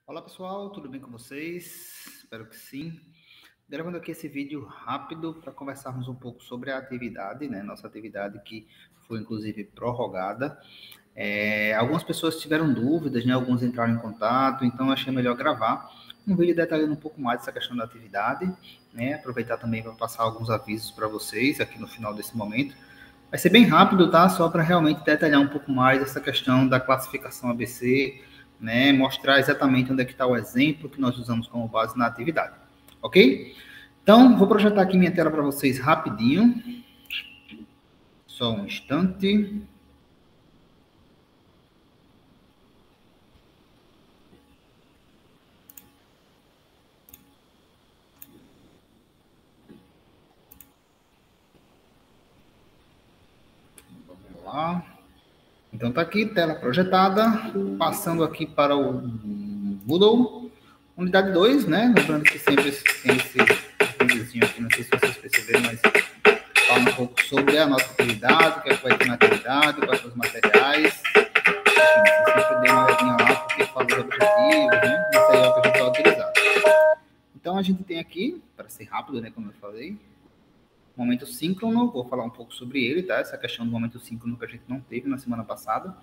Olá pessoal, tudo bem com vocês? Espero que sim. Gravando aqui esse vídeo rápido para conversarmos um pouco sobre a atividade, né? Nossa atividade que foi inclusive prorrogada. Algumas pessoas tiveram dúvidas, né? Alguns entraram em contato, então eu achei melhor gravar um vídeo detalhando um pouco mais essa questão da atividade, né? Aproveitar também para passar alguns avisos para vocês aqui no final desse momento. Vai ser bem rápido, tá? Só para realmente detalhar um pouco mais essa questão da classificação ABC, né? Mostrar exatamente onde é que está o exemplo que nós usamos como base na atividade, ok? Então, vou projetar aqui minha tela para vocês rapidinho. Só um instante. Vamos lá. Então, tá aqui, tela projetada. Passando aqui para o Moodle. Unidade 2, né? Lembrando que sempre tem esse videozinho aqui, não sei se vocês perceberam, mas fala um pouco sobre a nossa atividade, o que é que vai ter na atividade, quais são os materiais. Enfim, você sempre dê uma olhadinha lá, porque fala os objetivos, né? Material que a gente vai utilizar. Então, a gente tem aqui, para ser rápido, né? Como eu falei, momento síncrono, vou falar um pouco sobre ele, tá? Essa questão do momento síncrono que a gente não teve na semana passada.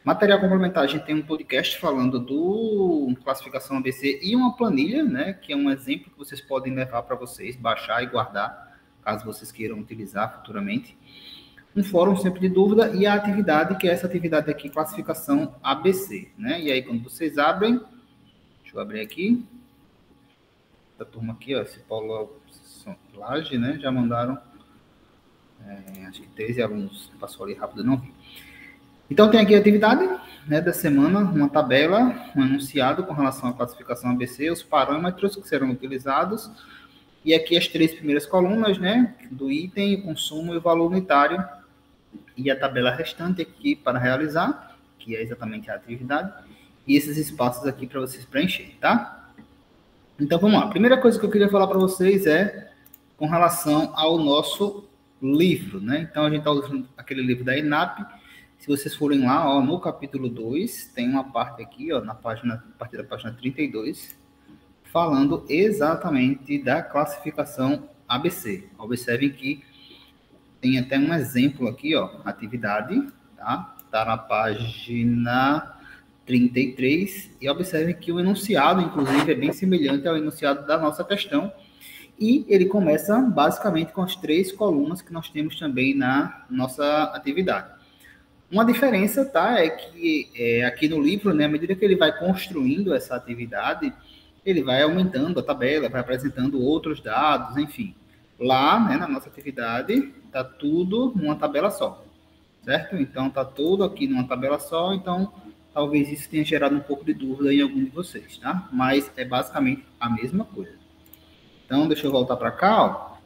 Material complementar, a gente tem um podcast falando do classificação ABC e uma planilha, né, que é um exemplo que vocês podem levar para vocês, baixar e guardar, caso vocês queiram utilizar futuramente. Um fórum sempre de dúvida e a atividade, que é essa atividade aqui, classificação ABC, né? E aí, quando vocês abrem, deixa eu abrir aqui, da turma aqui, ó, esse Paulo Laje, né, já mandaram, acho que 13 alunos, passou ali rápido, não vi. Então, tem aqui a atividade, né, da semana, uma tabela, um enunciado com relação à classificação ABC, os parâmetros que serão utilizados, e aqui as 3 primeiras colunas, né, do item, o consumo e o valor unitário, e a tabela restante aqui para realizar, que é exatamente a atividade, e esses espaços aqui para vocês preencherem, tá? Então, vamos lá. A primeira coisa que eu queria falar para vocês é com relação ao nosso livro, né? Então, a gente está usando aquele livro da ENAP. Se vocês forem lá, ó, no capítulo 2, tem uma parte aqui, ó, a partir da página 32, falando exatamente da classificação ABC. Observem que tem até um exemplo aqui, ó, atividade, tá? Tá na página 33, e observem que o enunciado, inclusive, é bem semelhante ao enunciado da nossa questão, e ele começa basicamente com as 3 colunas que nós temos também na nossa atividade. Uma diferença, tá, é que aqui no livro, né, à medida que ele vai construindo essa atividade, ele vai aumentando a tabela, vai apresentando outros dados, enfim. Lá, né, na nossa atividade, tá tudo numa tabela só, certo? Então, tá tudo aqui numa tabela só, então talvez isso tenha gerado um pouco de dúvida em algum de vocês, tá? Mas é basicamente a mesma coisa. Então, deixa eu voltar para cá, ó,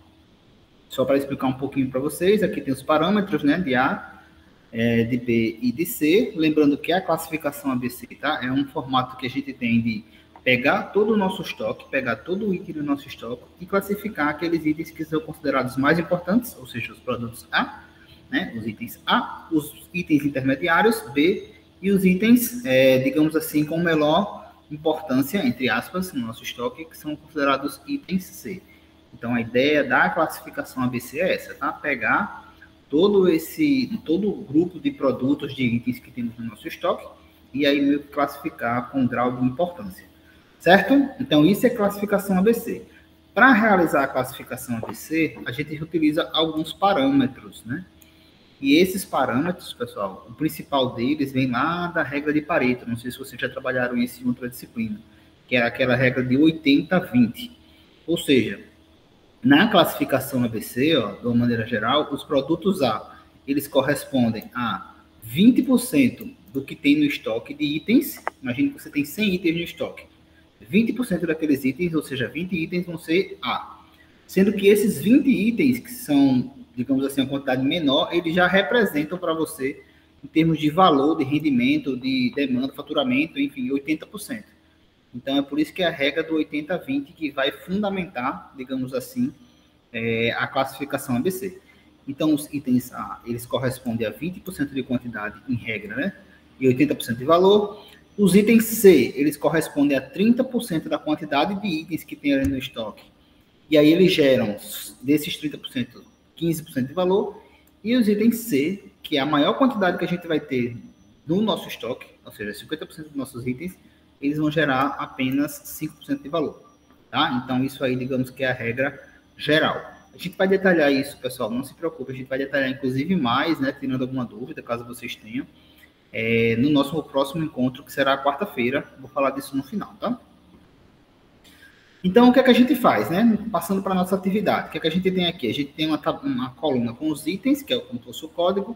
só para explicar um pouquinho para vocês. Aqui tem os parâmetros, né, de A, de B e de C, lembrando que a classificação ABC, tá? É um formato que a gente tem de pegar todo o nosso estoque, pegar todo o item do nosso estoque e classificar aqueles itens que são considerados mais importantes, ou seja, os produtos A, né? Os itens A, os itens intermediários B e os itens, digamos assim, com menor importância, entre aspas, no nosso estoque, que são considerados itens C. Então, a ideia da classificação ABC é essa, tá? Pegar todo o grupo de produtos, de itens que temos no nosso estoque, e aí meio que classificar com grau de importância, certo? Então, isso é classificação ABC. Para realizar a classificação ABC, a gente utiliza alguns parâmetros, né? E esses parâmetros, pessoal, o principal deles vem lá da regra de Pareto, não sei se vocês já trabalharam isso em outra disciplina, que é aquela regra de 80-20. Ou seja, na classificação ABC, ó, de uma maneira geral, os produtos A, eles correspondem a 20% do que tem no estoque de itens. Imagine que você tem 100 itens no estoque. 20% daqueles itens, ou seja, 20 itens vão ser A. Sendo que esses 20 itens, que são, digamos assim, uma quantidade menor, eles já representam para você, em termos de valor, de rendimento, de demanda, faturamento, enfim, 80%. Então, é por isso que é a regra do 80-20 que vai fundamentar, digamos assim, a classificação ABC. Então, os itens A, eles correspondem a 20% de quantidade em regra, né? E 80% de valor. Os itens C, eles correspondem a 30% da quantidade de itens que tem ali no estoque. E aí eles geram, desses 30%, 15% de valor. E os itens C, que é a maior quantidade que a gente vai ter no nosso estoque, ou seja, 50% dos nossos itens, eles vão gerar apenas 5% de valor. Tá? Então, isso aí, digamos que é a regra geral. A gente vai detalhar isso, pessoal, não se preocupe, a gente vai detalhar, inclusive, mais, né, tirando alguma dúvida, caso vocês tenham, no nosso próximo encontro, que será quarta-feira. Vou falar disso no final, tá? Então, o que é que a gente faz, né? Passando para a nossa atividade. O que é que a gente tem aqui? A gente tem uma coluna com os itens, que é como fosse o código,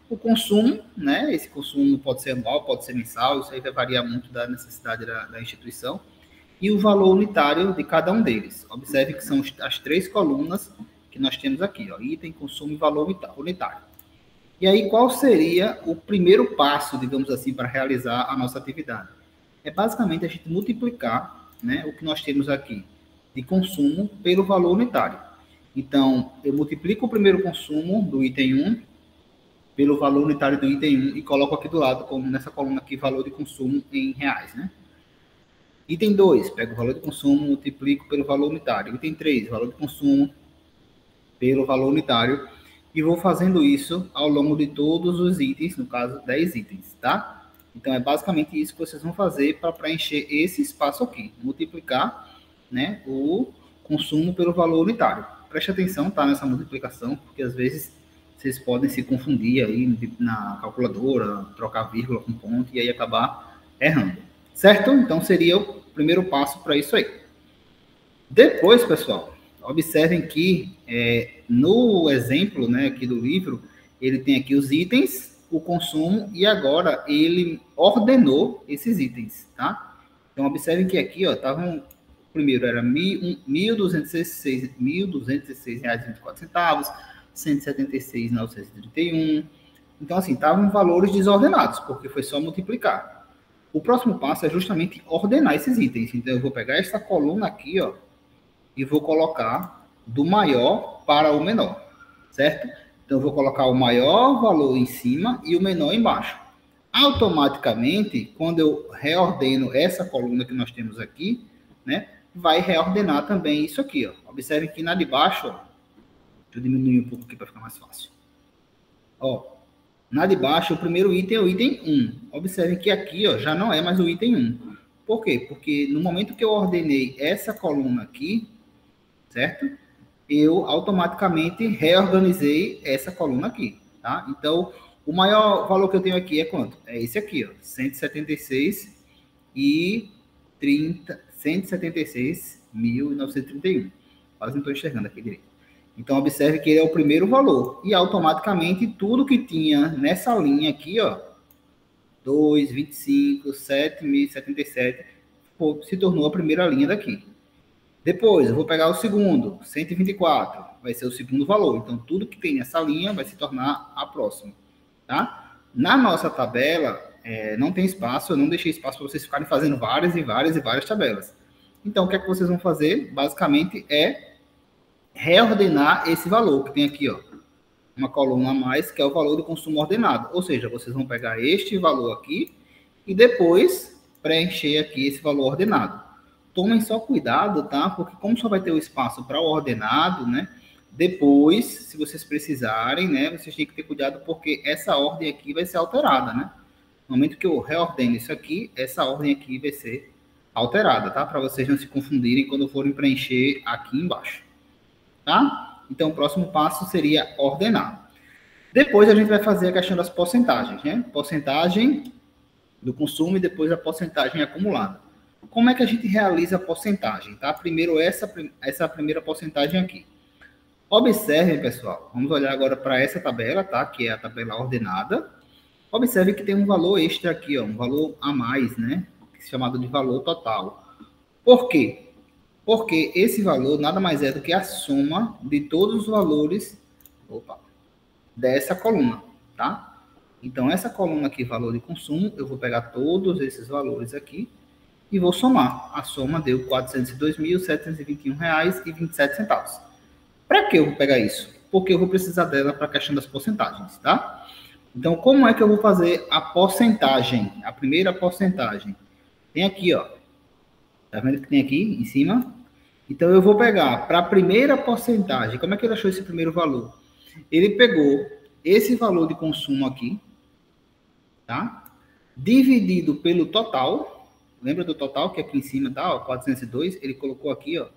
o consumo, né? Esse consumo pode ser anual, pode ser mensal, isso aí vai variar muito da necessidade da instituição, e o valor unitário de cada um deles. Observe que são as 3 colunas que nós temos aqui, ó, item, consumo e valor unitário. E aí, qual seria o primeiro passo, digamos assim, para realizar a nossa atividade? É basicamente a gente multiplicar, né, o que nós temos aqui de consumo pelo valor unitário. Então, eu multiplico o primeiro consumo do item 1 pelo valor unitário do item 1 e coloco aqui do lado, como nessa coluna aqui, valor de consumo em reais, né? Item 2, pego o valor de consumo, multiplico pelo valor unitário. Item 3, valor de consumo pelo valor unitário. E vou fazendo isso ao longo de todos os itens, no caso, 10 itens, tá? Então, é basicamente isso que vocês vão fazer para preencher esse espaço aqui. Multiplicar, né, o consumo pelo valor unitário. Preste atenção, tá, nessa multiplicação, porque às vezes vocês podem se confundir aí na calculadora, trocar vírgula com ponto e aí acabar errando. Certo? Então, seria o primeiro passo para isso aí. Depois, pessoal, observem que no exemplo, né, aqui do livro, ele tem aqui os itens, o consumo, e agora ele ordenou esses itens, tá? Então, observem que aqui, ó, estavam, primeiro era R$ 1.216,24, 176.931. Então, assim, estavam valores desordenados, porque foi só multiplicar. O próximo passo é justamente ordenar esses itens. Então, eu vou pegar essa coluna aqui, ó, e vou colocar do maior para o menor, certo? Então, eu vou colocar o maior valor em cima e o menor embaixo. Automaticamente, quando eu reordeno essa coluna que nós temos aqui, né, vai reordenar também isso aqui, ó. Observe que na de baixo, ó, deixa eu diminuir um pouco aqui para ficar mais fácil. Ó, na de baixo, o primeiro item é o item 1. Observe que aqui, ó, já não é mais o item 1. Por quê? Porque no momento que eu ordenei essa coluna aqui, certo? Eu automaticamente reorganizei essa coluna aqui, tá? Então, o maior valor que eu tenho aqui é quanto? É esse aqui, ó, 176.931. Quase não estou enxergando aqui direito. Então, observe que ele é o primeiro valor. E, automaticamente, tudo que tinha nessa linha aqui, ó, 2, 25, 7.077, se tornou a primeira linha daqui. Depois, eu vou pegar o segundo, 124, vai ser o segundo valor. Então, tudo que tem nessa linha vai se tornar a próxima, tá? Na nossa tabela, não tem espaço, eu não deixei espaço para vocês ficarem fazendo várias e várias e várias tabelas. Então, o que é que vocês vão fazer? Basicamente, é reordenar esse valor que tem aqui, ó, uma coluna a mais, que é o valor do consumo ordenado. Ou seja, vocês vão pegar este valor aqui e depois preencher aqui esse valor ordenado. Tomem só cuidado, tá? Porque como só vai ter o espaço para o ordenado, né? Depois, se vocês precisarem, né? Vocês têm que ter cuidado porque essa ordem aqui vai ser alterada, né? No momento que eu reordeno isso aqui, essa ordem aqui vai ser alterada, tá? Para vocês não se confundirem quando forem preencher aqui embaixo. Tá? Então, o próximo passo seria ordenar. Depois, a gente vai fazer a questão das porcentagens, né? Porcentagem do consumo e depois a porcentagem acumulada. Como é que a gente realiza a porcentagem, tá? Primeiro, essa primeira porcentagem aqui. Observe, pessoal, vamos olhar agora para essa tabela, tá? Que é a tabela ordenada. Observe que tem um valor extra aqui, ó, um valor a mais, né? Chamado de valor total. Por quê? Porque esse valor nada mais é do que a soma de todos os valores dessa coluna, tá? Então, essa coluna aqui, valor de consumo, eu vou pegar todos esses valores aqui e vou somar. A soma deu R$ 402.721,27. Para que eu vou pegar isso? Porque eu vou precisar dela para a questão das porcentagens, tá? Então, como é que eu vou fazer a porcentagem? A primeira porcentagem. Tem aqui, ó. Tá vendo que tem aqui em cima? Então, eu vou pegar para a primeira porcentagem. Como é que ele achou esse primeiro valor? Ele pegou esse valor de consumo aqui, tá? Dividido pelo total. Lembra do total que aqui em cima tá, ó, 402? Ele colocou aqui, ó,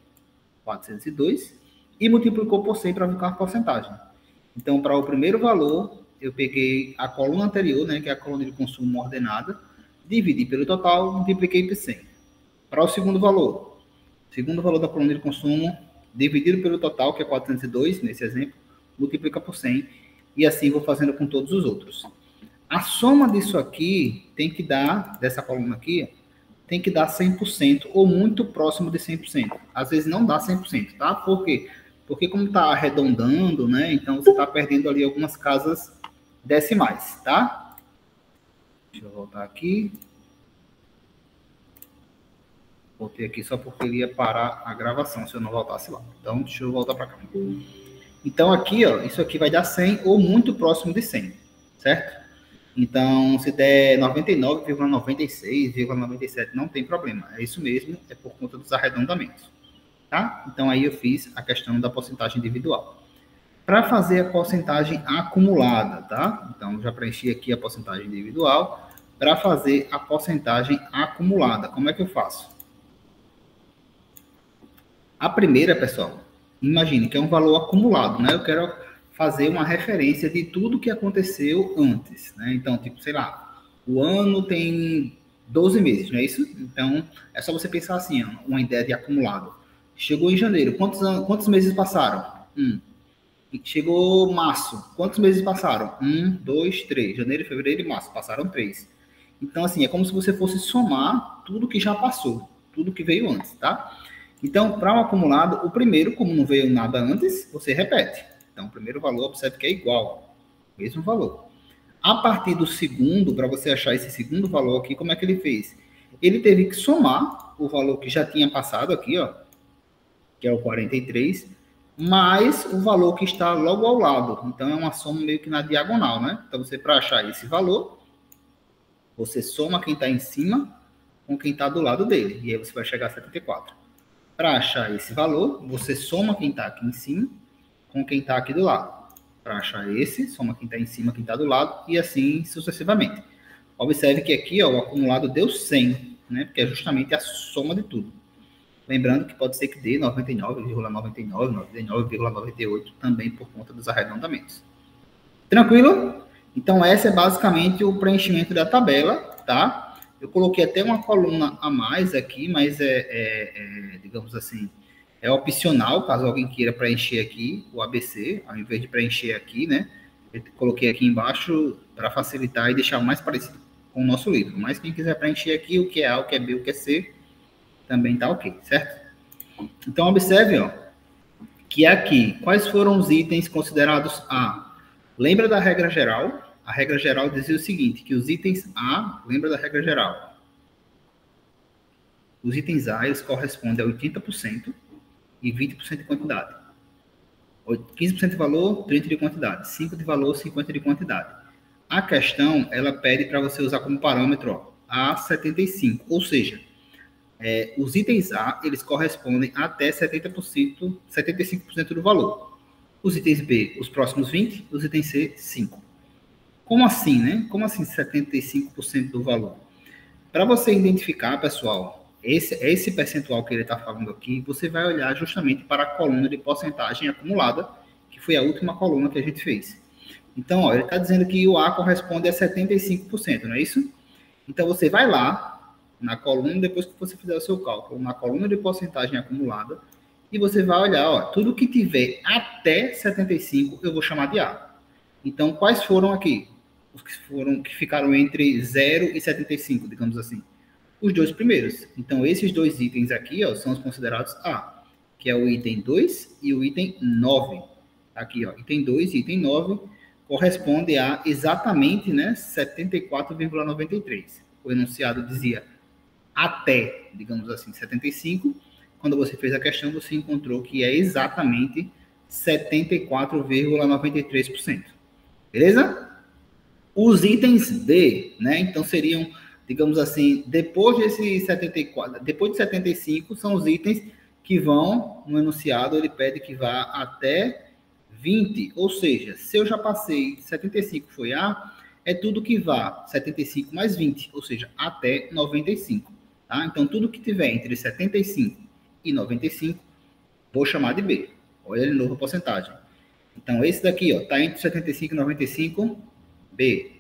402 e multiplicou por 100 para ficar a porcentagem. Então, para o primeiro valor, eu peguei a coluna anterior, né, que é a coluna de consumo ordenada, dividi pelo total, multipliquei por 100. Para o segundo valor da coluna de consumo, dividido pelo total, que é 402, nesse exemplo, multiplica por 100, e assim vou fazendo com todos os outros. A soma disso aqui tem que dar, dessa coluna aqui, tem que dar 100% ou muito próximo de 100%. Às vezes não dá 100%, tá? Por quê? Porque como está arredondando, né? Então você está perdendo ali algumas casas decimais, tá? Deixa eu voltar aqui. Voltei aqui só porque ele ia parar a gravação se eu não voltasse lá. Então, deixa eu voltar para cá. Então, aqui, ó, isso aqui vai dar 100 ou muito próximo de 100, certo? Então, se der 99,96,97, não tem problema. É isso mesmo, é por conta dos arredondamentos, tá? Então, aí eu fiz a questão da porcentagem individual. Para fazer a porcentagem acumulada, tá? Então, já preenchi aqui a porcentagem individual. Para fazer a porcentagem acumulada, como é que eu faço? A primeira, pessoal, imagine que é um valor acumulado, né? Eu quero fazer uma referência de tudo que aconteceu antes, né? Então, tipo, sei lá, o ano tem 12 meses, não é isso? Então, é só você pensar assim, uma ideia de acumulado. Chegou em janeiro, quantos meses passaram? Chegou março, quantos meses passaram? 1, 2, 3. Janeiro, fevereiro e março, passaram 3. Então, assim, é como se você fosse somar tudo que já passou, tudo que veio antes, tá? Então, para um acumulado, o primeiro, como não veio nada antes, você repete. Então, o primeiro valor, observe que é igual, mesmo valor. A partir do segundo, para você achar esse segundo valor aqui, como é que ele fez? Ele teve que somar o valor que já tinha passado aqui, ó, que é o 43, mais o valor que está logo ao lado. Então, é uma soma meio que na diagonal, né? Então, você, para achar esse valor, você soma quem está em cima com quem está do lado dele. E aí você vai chegar a 74. Para achar esse valor, você soma quem está aqui em cima com quem está aqui do lado. Para achar esse, soma quem está em cima, quem está do lado, e assim sucessivamente. Observe que aqui, ó, o acumulado deu 100, né? Porque é justamente a soma de tudo. Lembrando que pode ser que dê 99,99, 99,98 também por conta dos arredondamentos. Tranquilo? Então, essa é basicamente o preenchimento da tabela, tá? Eu coloquei até uma coluna a mais aqui, mas digamos assim, é opcional, caso alguém queira preencher aqui o ABC, ao invés de preencher aqui, né? Eu coloquei aqui embaixo para facilitar e deixar mais parecido com o nosso livro. Mas quem quiser preencher aqui o que é A, o que é B, o que é C, também tá ok, certo? Então, observe, ó, que aqui, quais foram os itens considerados A? Lembra da regra geral? A regra geral dizia o seguinte, que os itens A, lembra da regra geral? Os itens A, eles correspondem a 80% e 20% de quantidade. 15% de valor, 30% de quantidade. 5% de valor, 50% de quantidade. A questão, ela pede para você usar como parâmetro, ó, A75, ou seja, os itens A, eles correspondem até 75% do valor. Os itens B, os próximos 20%, os itens C, 5%. Como assim, né? Como assim 75% do valor? Para você identificar, pessoal, esse percentual que ele está falando aqui, você vai olhar justamente para a coluna de porcentagem acumulada, que foi a última coluna que a gente fez. Então, ó, ele está dizendo que o A corresponde a 75%, não é isso? Então, você vai lá na coluna, depois que você fizer o seu cálculo, na coluna de porcentagem acumulada, e você vai olhar, ó, tudo que tiver até 75%, eu vou chamar de A. Então, quais foram aqui? Os que ficaram entre 0 e 75, digamos assim. Os dois primeiros. Então, esses dois itens aqui, ó, são os considerados A, que é o item 2 e o item 9. Aqui, ó, item 2 e item 9 corresponde a exatamente, né, 74,93. O enunciado dizia até, digamos assim, 75. Quando você fez a questão, você encontrou que é exatamente 74,93%. Beleza? Os itens B, né? Então seriam, digamos assim, depois desse 74, depois de 75, são os itens que vão no enunciado, ele pede que vá até 20, ou seja, se eu já passei 75 foi A, é tudo que vá 75 mais 20, ou seja, até 95, tá? Então tudo que tiver entre 75 e 95, vou chamar de B. Olha de novo a porcentagem. Então esse daqui, ó, tá entre 75 e 95, B.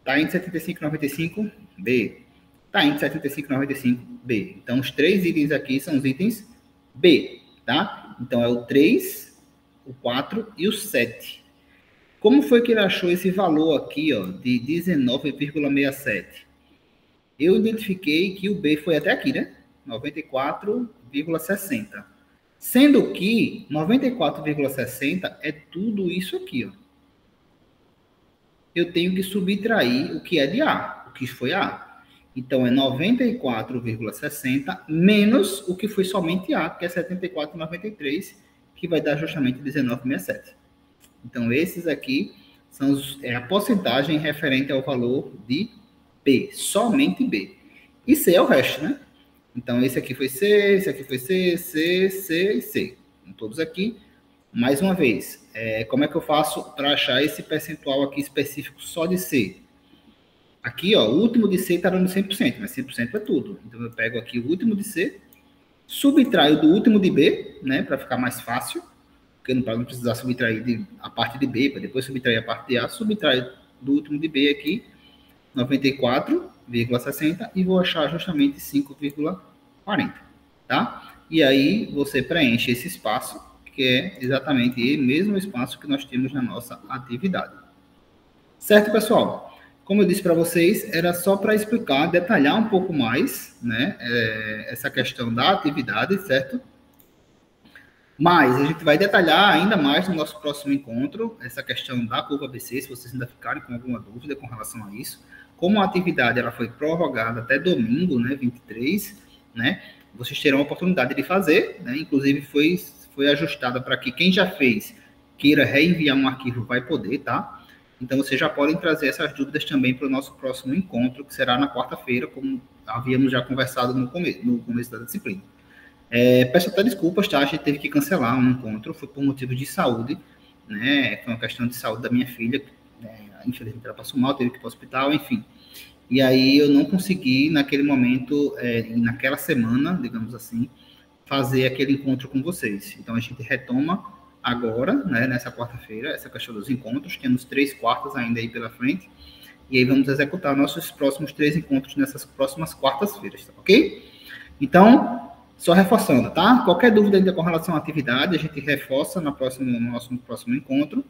Tá entre 75 e 95, B. Tá entre 75 e 95, B. Então os três itens aqui são os itens B, tá? Então é o 3, o 4 e o 7. Como foi que ele achou esse valor aqui, ó, de 19,67? Eu identifiquei que o B foi até aqui, né? 94,60. Sendo que 94,60 é tudo isso aqui, ó. Eu tenho que subtrair o que é de A, o que foi A. Então, é 94,60 menos o que foi somente A, que é 74,93, que vai dar justamente 19,67. Então, esses aqui são a porcentagem referente ao valor de B, somente B. E C é o resto, né? Então, esse aqui foi C, esse aqui foi C, C, C e C. Então, todos aqui. Mais uma vez, como é que eu faço para achar esse percentual aqui específico só de C? Aqui, ó, o último de C está dando 100%, mas 100% é tudo. Então, eu pego aqui o último de C, subtraio do último de B, né, para ficar mais fácil, porque para não precisar subtrair a parte de B, para depois subtrair a parte de A, subtraio do último de B aqui, 94,60, e vou achar justamente 5,40, tá? E aí, você preenche esse espaço, que é exatamente o mesmo espaço que nós temos na nossa atividade. Certo, pessoal? Como eu disse para vocês, era só para explicar, detalhar um pouco mais, né, essa questão da atividade, certo? Mas a gente vai detalhar ainda mais no nosso próximo encontro, essa questão da curva ABC, se vocês ainda ficarem com alguma dúvida com relação a isso. Como a atividade ela foi prorrogada até domingo, né, 23, né, vocês terão a oportunidade de fazer, né, inclusive foi ajustada para que quem já fez queira reenviar um arquivo vai poder, tá? Então, vocês já podem trazer essas dúvidas também para o nosso próximo encontro, que será na quarta-feira, como havíamos já conversado no começo da disciplina. Peço até desculpas, tá? A gente teve que cancelar um encontro, foi por motivo de saúde, né? Foi uma questão de saúde da minha filha, né? Infelizmente ela passou mal, teve que ir para o hospital, enfim. E aí eu não consegui, naquele momento, naquela semana, digamos assim, fazer aquele encontro com vocês. Então, a gente retoma agora, né, nessa quarta-feira, essa questão dos encontros. Temos 3 quartas ainda aí pela frente. E aí vamos executar nossos próximos 3 encontros nessas próximas quartas-feiras, tá ok? Então, só reforçando, tá? Qualquer dúvida ainda com relação à atividade, a gente reforça no nosso próximo encontro.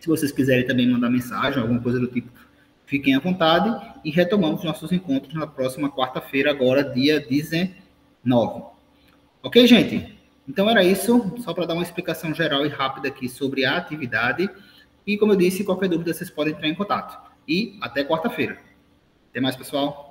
Se vocês quiserem também mandar mensagem, alguma coisa do tipo, fiquem à vontade. E retomamos nossos encontros na próxima quarta-feira, agora dia 19. Ok, gente? Então era isso, só para dar uma explicação geral e rápida aqui sobre a atividade. E como eu disse, qualquer dúvida vocês podem entrar em contato. E até quarta-feira. Até mais, pessoal.